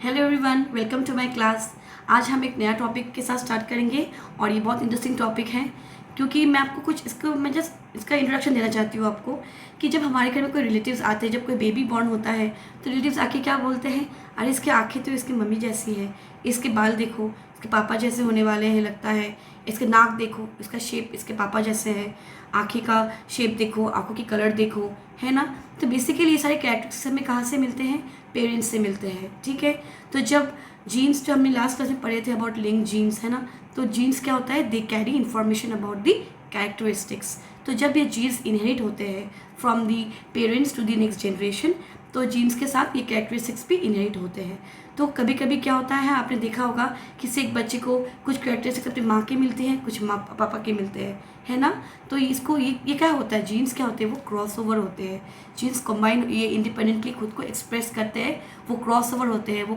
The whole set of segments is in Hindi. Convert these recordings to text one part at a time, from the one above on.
Hello everyone, welcome to my class. आज हम एक नया टॉपिक के साथ स्टार्ट करेंगे और ये बहुत इंटरेस्टिंग टॉपिक है क्योंकि मैं आपको मैं जस्ट इसका इंट्रोडक्शन देना चाहती हूँ आपको कि जब हमारे घर में कोई रिलेटिव्स आते हैं, जब कोई बेबी बॉर्न होता है तो रिलेटिव्स आके क्या बोलते हैं, अरे इसकी आँखें तो इसकी मम्मी जैसी है, इसके बाल देखो इसके पापा जैसे होने वाले हैं लगता है, इसके नाक देखो इसका शेप इसके पापा जैसे है, आँखें का शेप देखो, आँखों की कलर देखो, है ना। तो बेसिकली ये सारे कैरेक्टर्स हमें कहाँ से मिलते हैं, पेरेंट्स से मिलते हैं। ठीक है, तो जब जीन्स जो हमने लास्ट क्लास में पढ़े थे अबाउट लिंक जीन्स, है ना, तो जीन्स क्या होता है, they carry information about the characteristics. तो जब ये जीन्स इनहेरिट होते हैं from the parents to the next generation, तो जीन्स के साथ ये कैरेक्टरिस्टिक्स भी इनहेरिट होते हैं। तो कभी कभी क्या होता है, आपने देखा होगा किसी एक बच्चे को कुछ कैरेक्टरिस्टिक्स अपनी माँ के मिलते हैं, कुछ माँ पापा के मिलते हैं, है ना। तो इसको ये क्या होता है, जीन्स क्या होते हैं, वो क्रॉस ओवर होते हैं। जीन्स कंबाइन, ये इंडिपेंडेंटली खुद को एक्सप्रेस करते हैं, वो क्रॉस ओवर होते हैं, वो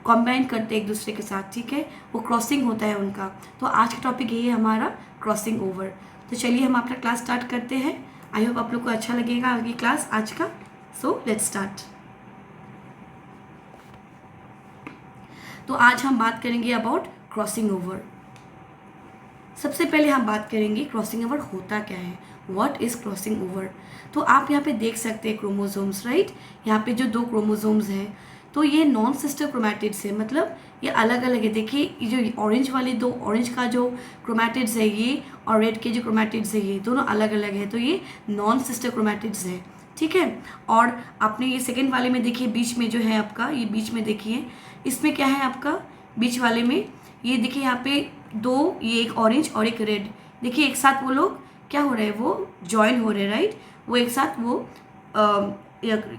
कंबाइन करते हैं एक दूसरे के साथ। ठीक है, वो क्रॉसिंग होता है उनका। तो आज का टॉपिक यही है हमारा, क्रॉसिंग ओवर। तो चलिए हम अपना क्लास स्टार्ट करते हैं। आई होप आप लोग को अच्छा लगेगा आगे क्लास आज का। So let's start. तो आज हम बात करेंगे अबाउट क्रॉसिंग ओवर। सबसे पहले हम बात करेंगे क्रॉसिंग ओवर होता क्या है, व्हाट इज क्रॉसिंग ओवर। तो आप यहाँ पे देख सकते हैं क्रोमोसोम्स, राइट। यहाँ पे जो दो क्रोमोसोम्स हैं तो ये नॉन सिस्टर क्रोमैटिड्स है, मतलब ये अलग अलग है। देखिए ये जो ऑरेंज वाले दो, ऑरेंज का जो क्रोमैटिड्स है ये, और रेड के जो क्रोमैटिड्स है ये, दोनों अलग अलग है। तो ये नॉन सिस्टर क्रोमैटिड्स है, ठीक है। और आपने ये सेकेंड वाले में देखिए, बीच में जो है आपका, ये बीच में देखिए, इसमें क्या है आपका बीच वाले में, ये देखिए यहाँ पे दो, ये एक ऑरेंज और एक रेड, देखिए एक साथ वो लोग क्या हो रहे हैं, वो जॉइन हो रहे हैं, राइट। वो एक साथ वो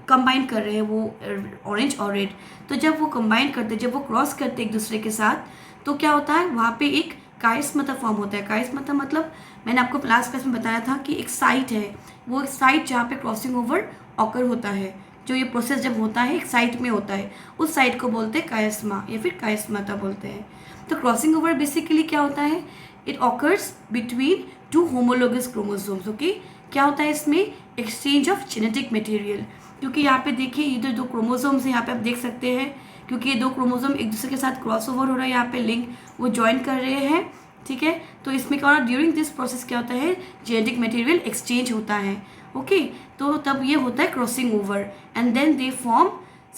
कंबाइन कर रहे हैं, वो ऑरेंज और रेड। तो जब वो कंबाइन करते, जब वो क्रॉस करते एक दूसरे के साथ, तो क्या होता है, वहाँ पे एक कायस्मता फॉर्म होता है। कायस्मता मतलब मैंने आपको लास्ट क्लास में बताया था कि एक साइट है, वो एक साइट जहाँ पे क्रॉसिंग ओवर ऑकर होता है। जो ये प्रोसेस जब होता है एक साइट में होता है, उस साइट को बोलते हैं कायस्मा या फिर कायस्मता बोलते हैं। तो क्रॉसिंग ओवर बेसिकली क्या होता है, it occurs between two homologous chromosomes. Okay, क्या होता है इसमें, एक्सचेंज ऑफ जेनेटिक मटेरियल। क्योंकि यहाँ पे देखिए ये जो दो क्रोमोसोम्स हैं, यहाँ पे आप देख सकते हैं, क्योंकि ये दो क्रोमोसोम एक दूसरे के साथ क्रॉस ओवर हो रहा है, यहाँ पे लिंक वो ज्वाइन कर रहे हैं, ठीक है। तो इसमें क्या हो रहा है, ड्यूरिंग दिस प्रोसेस क्या होता है, जेनेटिक मटेरियल एक्सचेंज होता है। ओके, तो तब ये होता है crossing over, and then they form,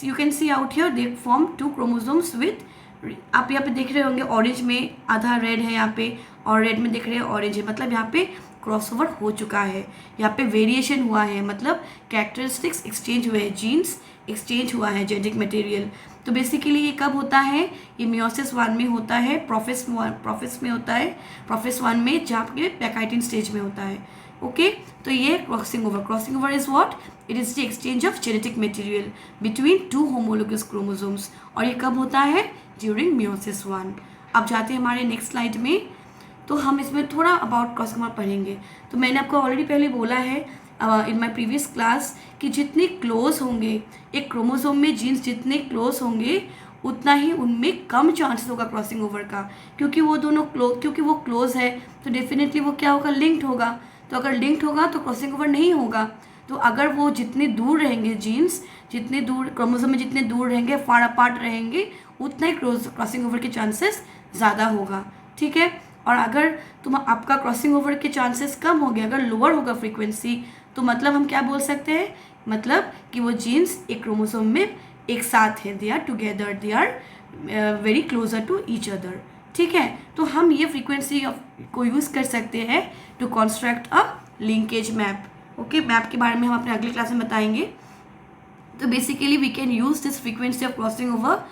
you can see out here, they form two chromosomes with, आप यहाँ पे देख रहे होंगे ऑरेंज में आधा रेड है यहाँ पे, और रेड में देख रहे हैं ऑरेंज है, मतलब यहाँ पे क्रॉसओवर हो चुका है, यहाँ पे वेरिएशन हुआ है, मतलब कैरेक्टरिस्टिक्स एक्सचेंज हुए हैं, जीन्स एक्सचेंज हुआ है, जेनेटिक मटेरियल। तो बेसिकली ये कब होता है, ये मियोसिस 1 में होता है, प्रोफेस में होता है, प्रोफेस 1 में, जहाँ पे पैकाइटिन स्टेज में होता है। ओके, तो ये crossing over is what, it is the exchange of genetic material between two homologous chromosomes, और ये कब होता है, ड्यूरिंग मियोसिस 1। अब जाते हैं हमारे नेक्स्ट स्लाइड में, तो हम इसमें थोड़ा अबाउट क्रॉसिंग ओवर पढ़ेंगे। तो मैंने आपको ऑलरेडी पहले बोला है इन माय प्रीवियस क्लास कि जितने क्लोज होंगे एक क्रोमोसोम में, जीन्स जितने क्लोज होंगे उतना ही उनमें कम चांसेस होगा क्रॉसिंग ओवर का, क्योंकि वो दोनों क्योंकि वो क्लोज है तो डेफिनेटली वो क्या होगा, लिंक्ड होगा। तो अगर लिंक्ड होगा तो क्रॉसिंग ओवर नहीं होगा। तो अगर वो जितने दूर रहेंगे, जीन्स जितने दूर, क्रोमोसोम में जितने दूर रहेंगे, फार अपार्ट रहेंगे, उतना ही क्रॉसिंग ओवर के चांसेस ज़्यादा होगा, ठीक है। और अगर आपका क्रॉसिंग ओवर के चांसेस कम हो गए, अगर लोअर होगा फ्रीक्वेंसी, तो मतलब हम क्या बोल सकते हैं, मतलब कि वो जीन्स एक क्रोमोसोम में एक साथ है, they are together, they are very closer to each other, ठीक है। तो हम ये फ्रीक्वेंसी को यूज़ कर सकते हैं to construct a linkage map. Okay, map के बारे में हम अपने अगले क्लास में बताएंगे। तो basically we can use this frequency of crossing over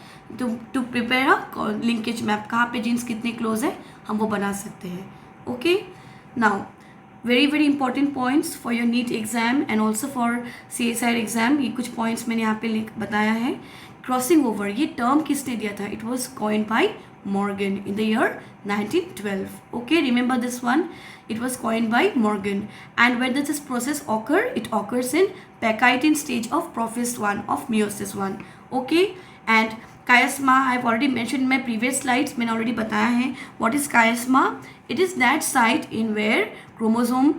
to prepare a linkage map, कहाँ पे जीन्स कितने क्लोज है हम वो बना सकते हैं। Okay, now very important points for your NEET exam and also for CSIR exam, ये कुछ पॉइंट्स मैंने यहाँ पे बताया है। क्रॉसिंग ओवर ये टर्म किसने दिया था, it was coined bye Morgan in the year 1912. Okay, remember this one, it was coined by Morgan. And where does this process occur, it occurs in Pachytene stage of Prophase 1 of Meiosis 1. Okay, and chiasma I have already mentioned in my previous slides, मैंने already बताया है what is chiasma. It is that site in where chromosome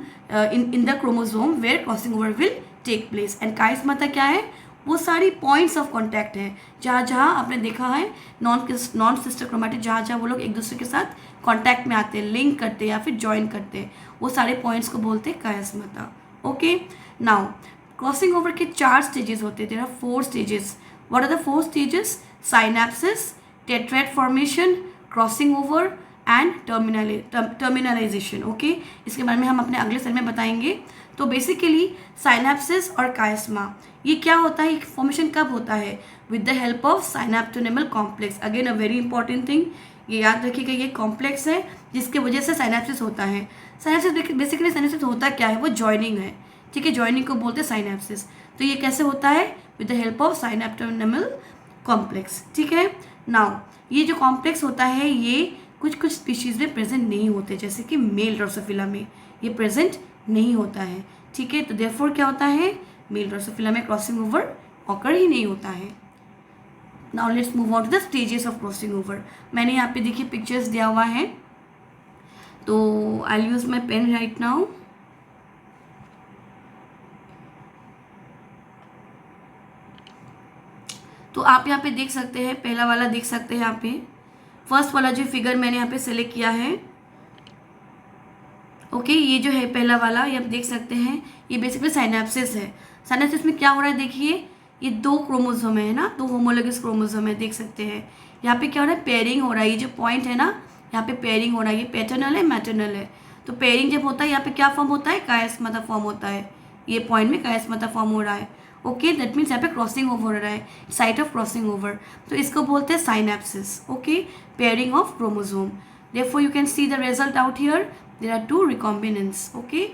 in the chromosome where crossing over will take place. And chiasmata क्या है, वो सारी पॉइंट्स ऑफ कॉन्टैक्ट हैं, जहाँ जहाँ आपने देखा है नॉन सिस्टर क्रोमैटिड, जहाँ जहाँ वो लोग एक दूसरे के साथ कॉन्टैक्ट में आते हैं, लिंक करते हैं या फिर ज्वाइन करते हैं, वो सारे पॉइंट्स को बोलते हैं chiasmata. Okay, now crossing over के 4 स्टेजेस होते हैं, there are 4 stages. What are the 4 stages? Synapsis, tetrad formation, crossing over and terminalisation. Okay, इसके बारे में हम अपने अगले सेल में बताएंगे। तो बेसिकली साइनेप्सिस और कायस्मा, ये क्या होता है, फॉर्मेशन कब होता है? With the help of synaptonemal complex. Again a very important thing, ये याद रखिएगा, ये कॉम्प्लेक्स है जिसके वजह से साइनेप्सिस होता है। साइनेप्सिस बेसिकली साइनेप्सिस होता क्या है? वो जॉइनिंग है, ठीक है, जॉइनिंग को बोलते हैं साइनेप्सिस। तो ये कैसे होता है? With the help of synaptonemal complex, ठीक है। नाउ ये जो कॉम्प्लेक्स होता है ये कुछ कुछ स्पीशीज़ में प्रेजेंट नहीं होते, जैसे कि मेल ड्रोसोफिला में ये प्रेजेंट नहीं होता है, ठीक है। तो देयरफॉर क्या होता है? मेल ड्रोसोफिला में क्रॉसिंग ओवर ऑकर ही नहीं होता है। Now let's move on to the stages of crossing over. मैंने यहाँ पे देखिए पिक्चर्स दिया हुआ है, तो I use my pen right now. तो आप यहाँ पे देख सकते हैं, पहला वाला देख सकते हैं यहाँ पे, फर्स्ट वाला जो फिगर मैंने यहाँ पे सेलेक्ट किया है। ओके, ये जो है पहला वाला, ये आप देख सकते हैं, ये बेसिकली साइनेप्सिस है। साइनेप्सिस में क्या हो रहा है? देखिए ये 2 क्रोमोसोम है ना, 2 होमोलोगस क्रोमोसोम है, देख सकते हैं। यहाँ पे क्या हो रहा है? पेयरिंग हो रहा है। ये जो पॉइंट है ना, यहाँ पे पेयरिंग हो रहा है, ये पैटर्नल है, मैटर्नल है। तो पेयरिंग जब होता है यहाँ पे क्या फॉर्म होता है? कायस्मता फॉर्म होता है। ये पॉइंट में कायस्मता फॉर्म हो रहा है। ओके, दैट मीन्स यहाँ पे क्रॉसिंग ओवर हो रहा है, साइट ऑफ क्रॉसिंग ओवर। तो इसको बोलते हैं synapsis. Okay, pairing of chromosome. Therefore you can see the result out here, there are 2 recombinants. Okay,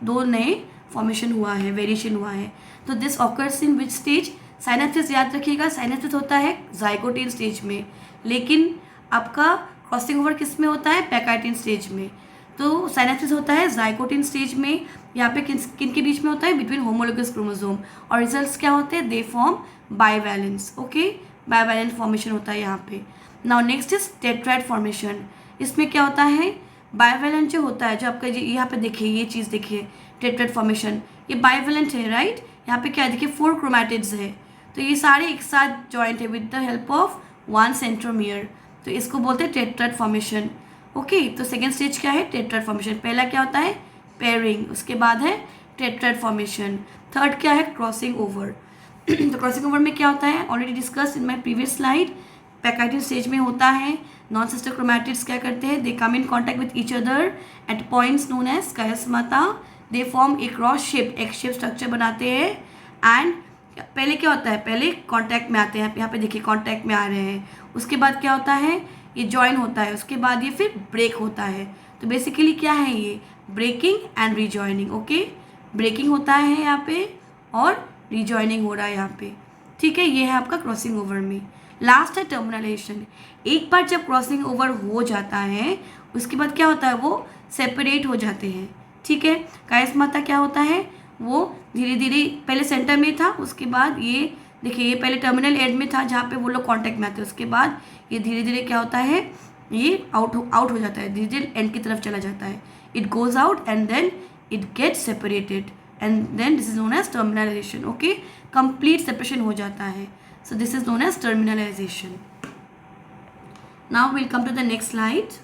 2 नए फॉर्मेशन हुआ है, वेरिएशन हुआ है। तो this occurs in which stage? Synapsis याद रखिएगा, साइनेप्सिस होता है जाइगोटिन स्टेज में, लेकिन आपका क्रॉसिंग ओवर किस में होता है? पैकाइटिन स्टेज में। तो साइनेप्सिस होता है जाइगोटिन स्टेज में, यहाँ पे किन के बीच में होता है? Between homologous chromosome. और रिजल्ट्स क्या होते हैं? They form bivalents. Okay, bivalent formation होता है यहाँ पे। Now next is tetrad formation. इसमें क्या होता है? बाइवैलेंट जो होता है, जो आपका यहाँ पे देखिए, ये चीज़ देखिए, टेट्राइड फॉर्मेशन, ये बाइवैलेंट है, राइट। यहाँ पे क्या देखिए, 4 क्रोमैटिड्स है, तो ये सारे एक साथ जॉइंट है with the help of 1 centromere. तो इसको बोलते हैं टेट्राइड फॉर्मेशन। ओके, तो सेकेंड स्टेज क्या है? टेट्राइड फॉर्मेशन। पहला क्या होता है? पेयरिंग, उसके बाद है टेट्राइड फॉर्मेशन। थर्ड क्या है? Crossing over. तो क्रॉसिंग ओवर में क्या होता है? Already discuss in my previous slide, pachytene stage में होता है। नॉन सिस्टर क्रोमैटिड्स क्या करते हैं? They come in contact with each other at points known as chiasmata. They form a cross shape, एक शेप स्ट्रक्चर बनाते हैं। एंड पहले क्या होता है? पहले कॉन्टैक्ट में आते हैं, यहाँ पे देखिए कॉन्टैक्ट में आ रहे हैं। उसके बाद क्या होता है? ये जॉइन होता है, उसके बाद ये फिर ब्रेक होता है। तो बेसिकली क्या है ये? Breaking and rejoining. Okay, breaking होता है यहाँ पे और रीजॉइनिंग हो रहा है यहाँ पे, ठीक है। ये है आपका क्रॉसिंग ओवर में। लास्ट है टर्मिनलाइजेशन। एक बार जब क्रॉसिंग ओवर हो जाता है, उसके बाद क्या होता है? वो सेपरेट हो जाते हैं, ठीक है। कायस्मता क्या होता है? वो धीरे धीरे पहले सेंटर में था, उसके बाद ये देखिए, ये पहले टर्मिनल एंड में था जहाँ पे वो लोग कांटेक्ट में आते हैं, उसके बाद ये धीरे धीरे क्या होता है? ये आउट हो जाता है, धीरे धीरे एंड की तरफ चला जाता है। It goes out and then it gets separated and then this is known as terminalisation. Okay, complete separation हो जाता है। So this is known as terminalization. Now we'll come to the next slide.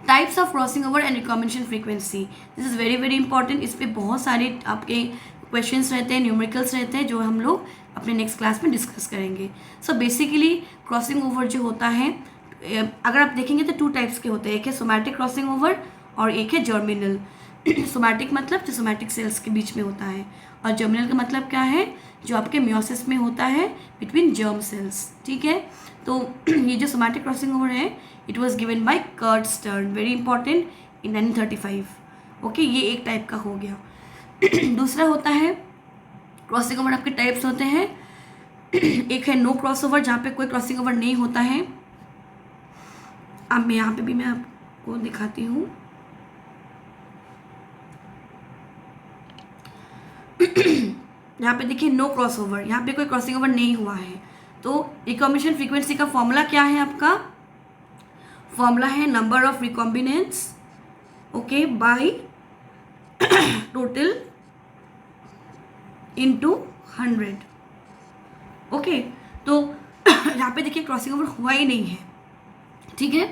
Types of crossing over and recombination frequency. This is very very important. इस पे बहुत सारे आपके क्वेश्चंस रहते हैं, न्यूमेरिकल्स रहते हैं, जो हम लोग अपने नेक्स्ट क्लास में डिस्कस करेंगे। सो बेसिकली क्रॉसिंग ओवर जो होता है, अगर आप देखेंगे तो 2 टाइप्स के होते हैं। एक है सोमैटिक क्रॉसिंग ओवर और एक है जर्मिनल। सोमैटिक मतलब जो सोमैटिक सेल्स के बीच में होता है, और जर्मिनल का मतलब क्या है? जो आपके म्योसिस में होता है बिटवीन जर्म सेल्स, ठीक है। तो ये जो सोमैटिक क्रॉसिंग ओवर है, it was given by Curt Stern, very important, in 1935। Okay, ये एक टाइप का हो गया। दूसरा होता है क्रॉसिंग ओवर, आपके टाइप्स होते हैं। एक है नो क्रॉस ओवर, जहाँ पे कोई क्रॉसिंग ओवर नहीं होता है। अब मैं यहाँ पे भी मैं आपको दिखाती हूँ। यहाँ पे देखिए नो क्रॉस ओवर, यहाँ पे कोई क्रॉसिंग ओवर नहीं हुआ है। तो रिकॉम्बिनेशन फ्रीक्वेंसी का फॉर्मूला क्या है? आपका फॉर्मूला है number of recombinants, okay, by total into 100। Okay, तो यहाँ पे देखिए क्रॉसिंग ओवर हुआ ही नहीं है, ठीक है।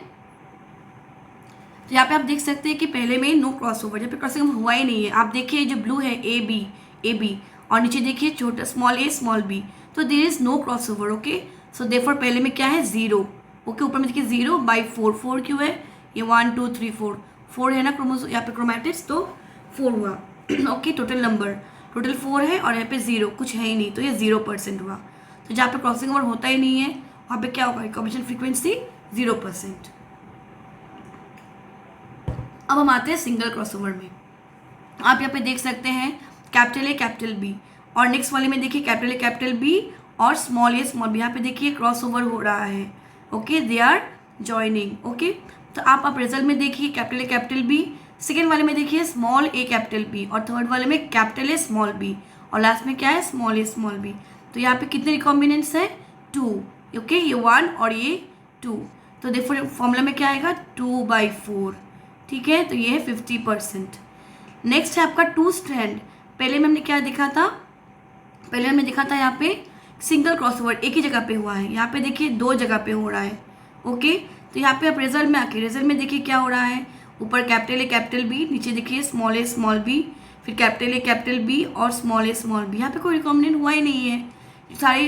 तो यहाँ पे आप देख सकते हैं कि पहले में नो क्रॉस ओवर, यहाँ पे क्रॉसिंग ओवर हुआ ही नहीं है। आप देखिए जो ब्लू है ए बी और नीचे देखिए छोटा स्मॉल ए स्मॉल बी, तो there is no cross over. Okay, so therefore पहले में क्या है 0। ओके, ऊपर में देखिए 0/4, 4 क्यों है, ये 1 2 3 4 है ना क्रोमोसोम यहाँ पे क्रोमैटिड्स, तो 4 हुआ। ओके, टोटल नंबर टोटल 4 है और यहाँ पे 0 कुछ है ही नहीं, तो ये 0% हुआ। तो जहाँ पे क्रॉसिंग ओवर होता ही नहीं है वहाँ पे क्या होगा, रिकॉम्बिनेशन फ्रीक्वेंसी 0%। अब हम आते हैं सिंगल क्रॉसओवर में। आप यहाँ पे देख सकते हैं कैपिटल ए कैपिटल बी, और नेक्स्ट वाले में देखिए कैपिटल ए कैपिटल बी और स्मॉल ए स्मॉल बी, यहाँ पे देखिए क्रॉसओवर हो रहा है। Okay, they are joining. Okay, तो आप रिजल्ट में देखिए capital A capital B, second वाले में देखिए स्मॉल ए कैपिटल बी, और थर्ड वाले में कैपिटल ए स्मॉल बी, और लास्ट में क्या है स्मॉल ए स्मॉल बी। तो यहाँ पे कितने रिकॉम्बिनेंट्स है 2। ओके, ये 1 और ये 2, तो देखो फॉर्मूला में क्या आएगा 2/4, ठीक है। तो ये है 50%। नेक्स्ट है आपका 2 स्ट्रैंड। पहले में हमने क्या देखा था, पहले हमने देखा था यहाँ पे सिंगल क्रॉसओवर एक ही जगह पे हुआ है, यहाँ पे देखिए 2 जगह पे हो रहा है। ओके, तो यहाँ पे आप रिजल्ट में आके रिजल्ट में देखिए क्या हो रहा है, ऊपर कैपिटल ए कैपिटल बी, नीचे देखिए स्मॉल ए स्मॉल बी, फिर कैपिटल ए कैपिटल बी और स्मॉल ए स्मॉल बी। यहाँ पे कोई रिकॉम्बिनेंट हुआ ही नहीं है,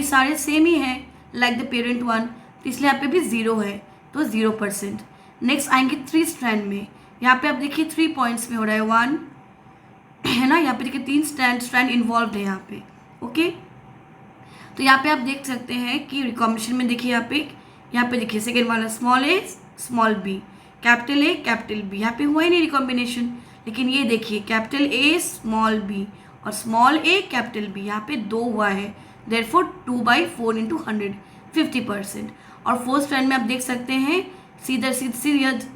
सारे सेम ही है लाइक द पेरेंट वन, तो इसलिए यहाँ पे भी 0 है, तो 0%। नेक्स्ट आएंगे 3 स्ट्रैंड में। यहाँ पे आप देखिए 3 पॉइंट्स में हो रहा है 1 है ना, यहाँ पे देखिए 3 स्ट्रैंड इन्वॉल्व है यहाँ पे। ओके, तो यहाँ पे आप देख सकते हैं कि रिकॉम्बिनेशन में देखिए यहाँ पे देखिए सेकेंड वाला small a small b, capital A capital B, यहाँ पे हुआ ही नहीं रिकॉम्बिनेशन। लेकिन ये देखिए कैपिटल ए स्मॉल बी और स्मॉल ए कैपिटल बी, यहाँ पे 2 हुआ है, देयरफॉर 2/4 इंटू 100 50%। और फोर्थ स्ट्रैंड में आप देख सकते हैं सीधा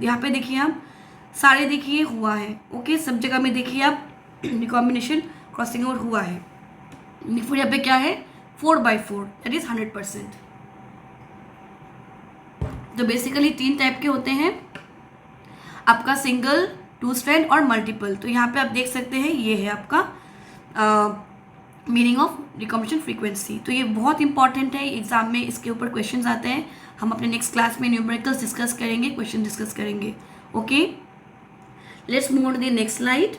यहाँ पे देखिए आप सारे देखिए हुआ है। ओके, सब जगह में देखिए आप रिकॉम्बिनेशन क्रॉसिंग ओवर हुआ है। फिर यहाँ पे क्या है 4/4 दैट इज 100%। तो बेसिकली 3 टाइप के होते हैं आपका सिंगल, 2 स्ट्रैंड और मल्टीपल। तो यहाँ पे आप देख सकते हैं ये है आपका मीनिंग ऑफ रिकॉम्बिनेशन फ्रीक्वेंसी। तो ये बहुत इंपॉर्टेंट है, एग्जाम में इसके ऊपर क्वेश्चंस आते हैं। हम अपने नेक्स्ट क्लास में न्यूमेरिकल्स डिस्कस करेंगे, क्वेश्चन डिस्कस करेंगे। Okay, let's move on to the next slide.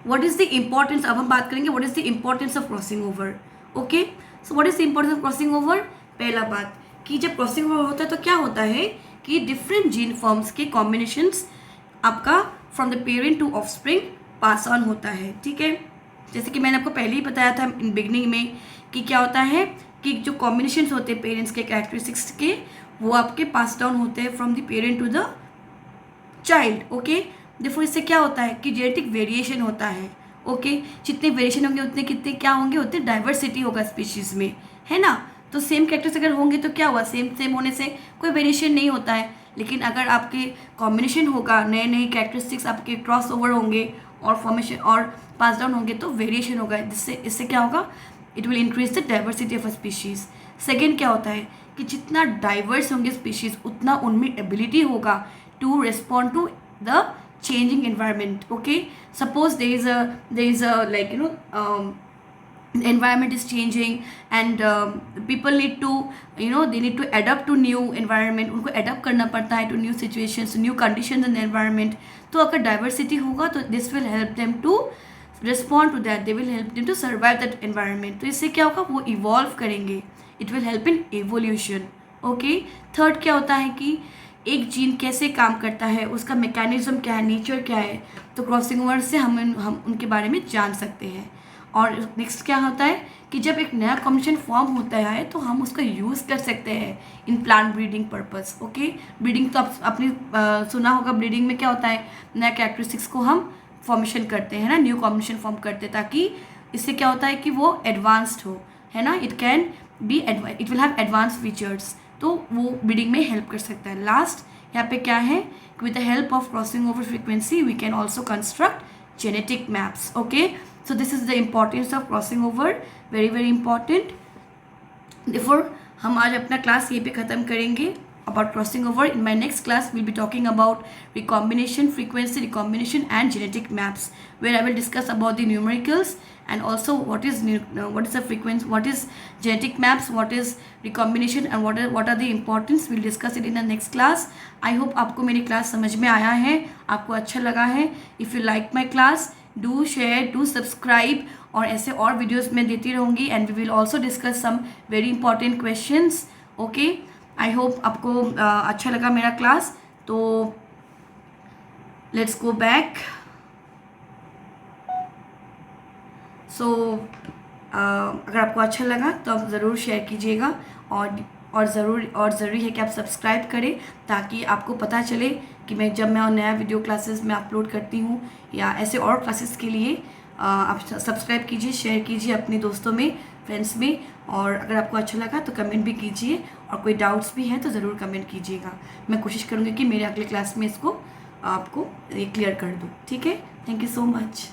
What is the importance, अब हम बात करेंगे what is the importance of crossing over. Okay, so what is the importance of crossing over. पहला बात कि जब क्रॉसिंग ओवर होता है तो क्या होता है कि डिफरेंट जीन फॉर्म्स के कॉम्बिनेशंस आपका from the parent to offspring pass on होता है, ठीक है। जैसे कि मैंने आपको पहले ही बताया था इन बिगनिंग में कि क्या होता है कि जो कॉम्बिनेशंस होते हैं पेरेंट्स के कैरेक्टरिस्टिक्स के, वो आपके पास डाउन होते हैं from the parent to the child. Okay, देखो इससे क्या होता है कि जेनेटिक वेरिएशन होता है। ओके, जितने वेरिएशन होंगे उतने कितने क्या होंगे, उतने डाइवर्सिटी होगा स्पीशीज में, है ना। तो सेम कैरेक्टर्स अगर होंगे तो क्या हुआ, सेम होने से कोई वेरिएशन नहीं होता है। लेकिन अगर आपके कॉम्बिनेशन होगा, नए नए कैरेक्टरिस्टिक्स आपके क्रॉस ओवर होंगे और फॉर्मेशन और पास डाउन होंगे तो वेरिएशन होगा, जिससे इससे क्या होगा, it will increase the diversity of a species. Second क्या होता है कि जितना डाइवर्स होंगे स्पीशीज़ उतना उनमें एबिलिटी होगा to respond to the changing environment. Okay, suppose there is a like the environment is changing and people need to they need to adapt to new environment, उनको adapt करना पड़ता है to new situations, new conditions in the environment। तो अगर diversity होगा तो this will help them to respond to that, they will help them to survive that environment। तो इससे क्या होगा, वो evolve करेंगे, it will help in evolution। Okay, third क्या होता है कि एक जीन कैसे काम करता है, उसका मैकेनिज्म क्या है, नेचर क्या है, तो क्रॉसिंग ओवर से हम उनके बारे में जान सकते हैं। और नेक्स्ट क्या होता है कि जब एक नया कॉम्बिनेशन फॉर्म होता है तो हम उसका यूज़ कर सकते हैं in plant breeding purpose. Okay, breeding तो आपने सुना होगा, ब्रीडिंग में क्या होता है, नया कैरेक्टरिस्टिक्स को हम फॉर्मेशन करते हैं ना, न्यू कॉम्बिनेशन फॉर्म करते हैं, ताकि इससे क्या होता है कि वो एडवांस्ड हो, है ना, it will have advance features, तो वो ब्रीडिंग में हेल्प कर सकता है। लास्ट यहाँ पे क्या है, with the help of crossing over frequency we can also construct genetic maps. Okay, so this is the importance of crossing over, very very important. Therefore हम आज अपना क्लास यहीं पे ख़त्म करेंगे। about crossing over. In my next class, we'll be talking about recombination, frequency recombination, and genetic maps, where I will discuss about the numericals and also what is the frequency, what is genetic maps, what is recombination, and what are the importance. We'll discuss it in the next class. I hope आपको मेरी क्लास समझ में आया है, आपको अच्छा लगा है. If you like my class, do share, do subscribe, और ऐसे और वीडियोस मैं देती रहूँगी. And we will also discuss some very important questions. Okay, I hope आपको अच्छा लगा मेरा क्लास. तो लेट्स गो बैक. सो अगर आपको अच्छा लगा तो आप ज़रूर शेयर कीजिएगा, और ज़रूरी है कि आप सब्सक्राइब करें, ताकि आपको पता चले कि जब मैं नया वीडियो क्लासेस में अपलोड करती हूँ या ऐसे और क्लासेस के लिए. आप सब्सक्राइब कीजिए, शेयर कीजिए अपने दोस्तों में, फ्रेंड्स में. और अगर आपको अच्छा लगा तो कमेंट भी कीजिए, और कोई डाउट्स भी हैं तो ज़रूर कमेंट कीजिएगा. मैं कोशिश करूँगी कि मेरे अगले क्लास में इसको आपको क्लियर कर दूँ. ठीक है, थैंक यू सो मच.